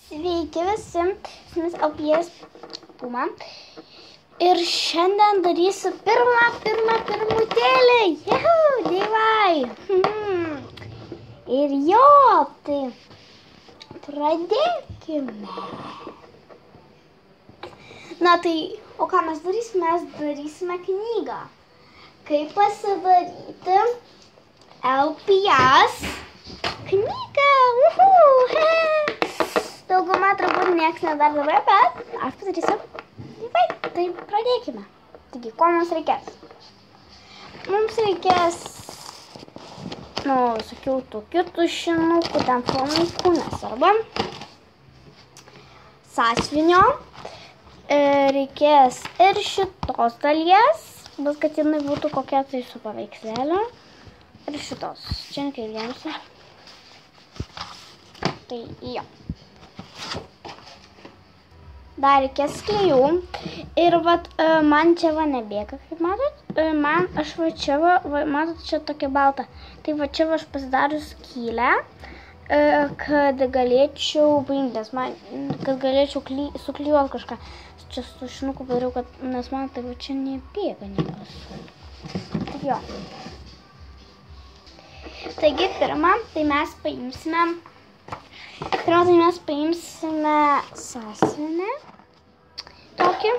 Sveiki visi, su jumis LPS Puma. Ir šiandien darysiu pirmutėlį. Juhu, DIY. Ir jo, tai pradėkime. Na tai, o ką mes darysime? Mes darysime knygą. Kaip pasidaryti LPS knygą. Dauguma turbūt nieks nedardavė, bet aš padarysiu. Tai pradėkime. Taigi, ko mums reikės? Mums reikės, sakiau, tokių tušinukų, ten fonukų, nesvarbu. Sąsiuvinio. Reikės ir šitos dalies, bet kad jinai būtų kokia tai su paveikslėliu. Ir šitos. Čia nekreipdėmėsi. Tai jo. Dar reikės klijų. Ir man čia nebėga, kaip matot. Aš čia matot, čia tokia balta. Tai čia aš pasidariu skylę, kad galėčiau paimtis, kad galėčiau suklijuoti kažką. Čia su tušinuku padariau, nes man tai čia nebėga niekas. Taip jo. Taigi pirmą, tai mes paimsime sąsiuvinį. Tokį.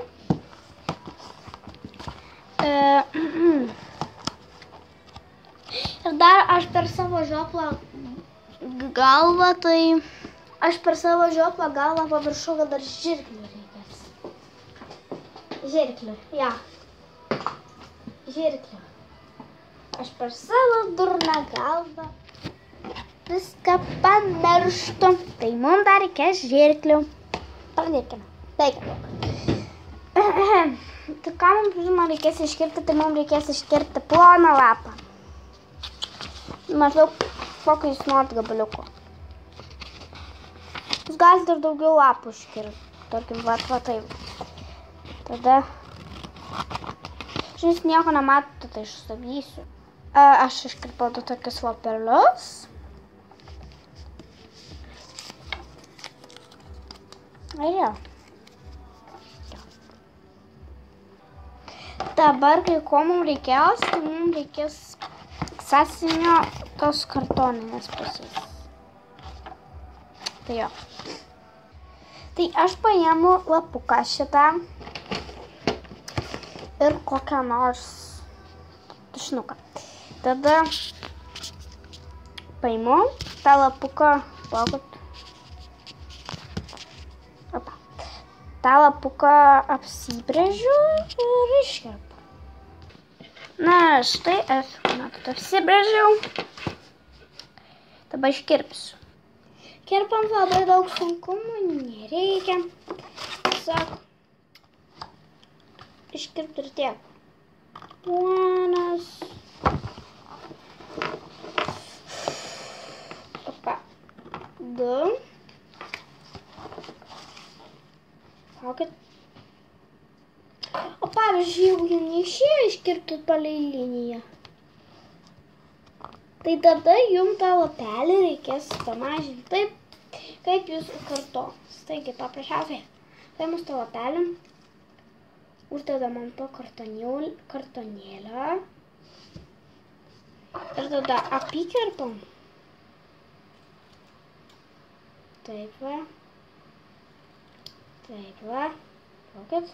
Ir dar aš per savo žioplą galvą, paviršau, kad dar žirklių reikės. Žirklių, ja. Žirklių. Aš per savo durną galvą viską pamirštu. Tai mums dar reikės žirklių. Pradėkime. Taigi. Tai ką mums reikės iškirpti, tai mums reikės iškirpti ploną lapą. Maždaug kokį jūs norit gabaliuko. Jūs galite ir daugiau lapų iškirpti. Tarkim, va taip. Tada, jūs nieko nematote, tai išstabdysiu. Aš iškirpau tokius lapelius. Ir jau. Dabar, kai ko mums reikės, tai mums reikės sąsiuvinio tos kartoninės pusės. Tai jo. Tai aš paimu lapuką šitą ir kokią nors tušinuką. Tada paimu tą lapuką, tą lapuką apsibrėžiu ir iškirpu. Na, štai aš, apsibrėžiau. Dabar iškirpsiu. Kirpant labai daug sunkumų nereikia. Tiesiog iškirpti ir tiek. 1, 2. O pavyzdžiui, jeigu jau neišėjo iškirpti palei liniją, tai tada jums tą lapelį reikės pamažinti taip, kaip jūs kartonas. Taigi, paprasčiausiai, paėmus tą lapelį, uždedam ant to kartonėlio ir tada apikirpam. Taip va. Taip va. Plaukit.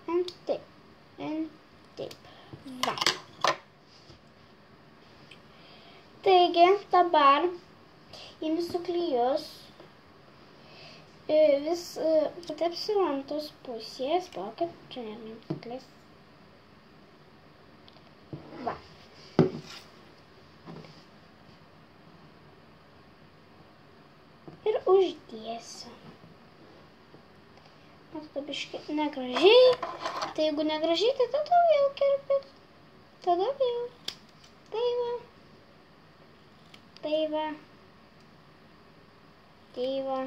Ir taip. Va. Taigi, dabar imsiu klijus. Vis patepsiu ant tos pusės. Plaukit. Čia nėra klis. Va. Ir uždėsiu. Tada biškai negražiai. Tai jeigu negražiai, tai tada vėl kirpit. Tada vėl. Tai va. Tai va. Tai va.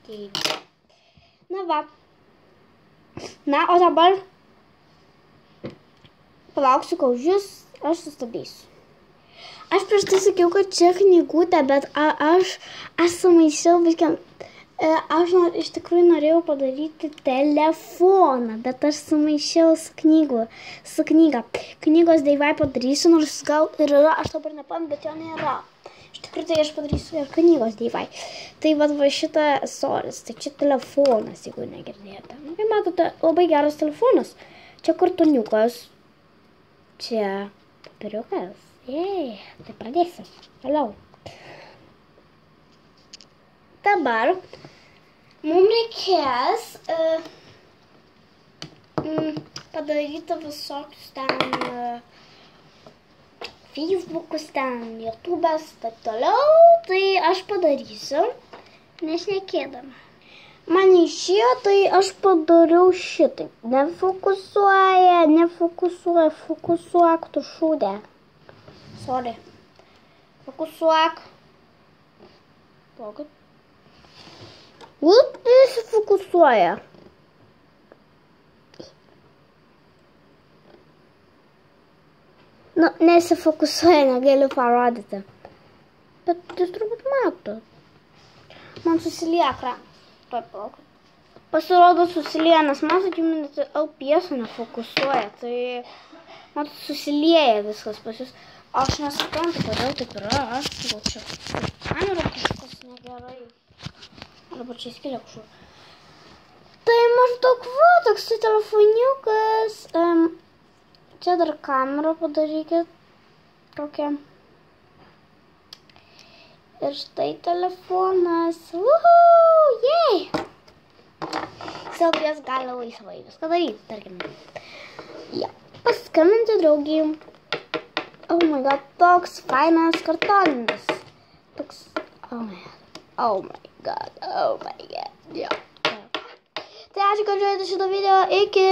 Tai va. Na va. Na, o dabar palauksiu, kol jūs Aš sustabdysiu. Aš prieš tai sakiau, kad čia knygutė, bet aš sumaišiau biškiam. Aš iš tikrųjų norėjau padaryti telefoną, bet aš sumaišiau su knyga. Knygos deivai padarysiu, nors gal ir yra, aš dabar nepamenu, bet jo nėra. Iš tikrųjų tai aš padarysiu ir knygos deivai. Tai va šitą soris, tai čia telefonas, jeigu negirdėjote. Kaip matote, labai geras telefonas. Čia kartoniukas. Čia papiriukas. Tai pradėsim. Toliau. Dabar mums reikės padaryti visokius ten Facebookus, ten YouTube'as, taip toliau. Tai aš padarysiu, nešnekėdama. Man išėjo, tai aš padariau šitai. Fokusuok tu šūdę. Sorry. Fokusuok. Palaukit. Nesifokusuoja. Nu, nesifokusuoja, negaliu parodyti. Bet jūs turbūt matot. Man susilieja ekranas. Pasirodo susilieja, nes man sakykime, LPS nefokusuoja. Tai man susilieja viskas pas jūs. Aš nesuprantu, kodėl taip yra. Aš gal čia kamera kažkas negerai. Arba čia skilė kažkur. Tai maždaug va, toks telefoniukas. Čia dar kamerą padarykit. Tokia. Ir štai telefonas. Uhuu, jei! Selfijas gali laisvai viską daryti, tarkim. Ja, paskambinti draugiai. Oh my god, toks fainas kartoninis. Toks, oh my god. Ja. Tai ačiū, kad žiūrėjote šitą video. Iki!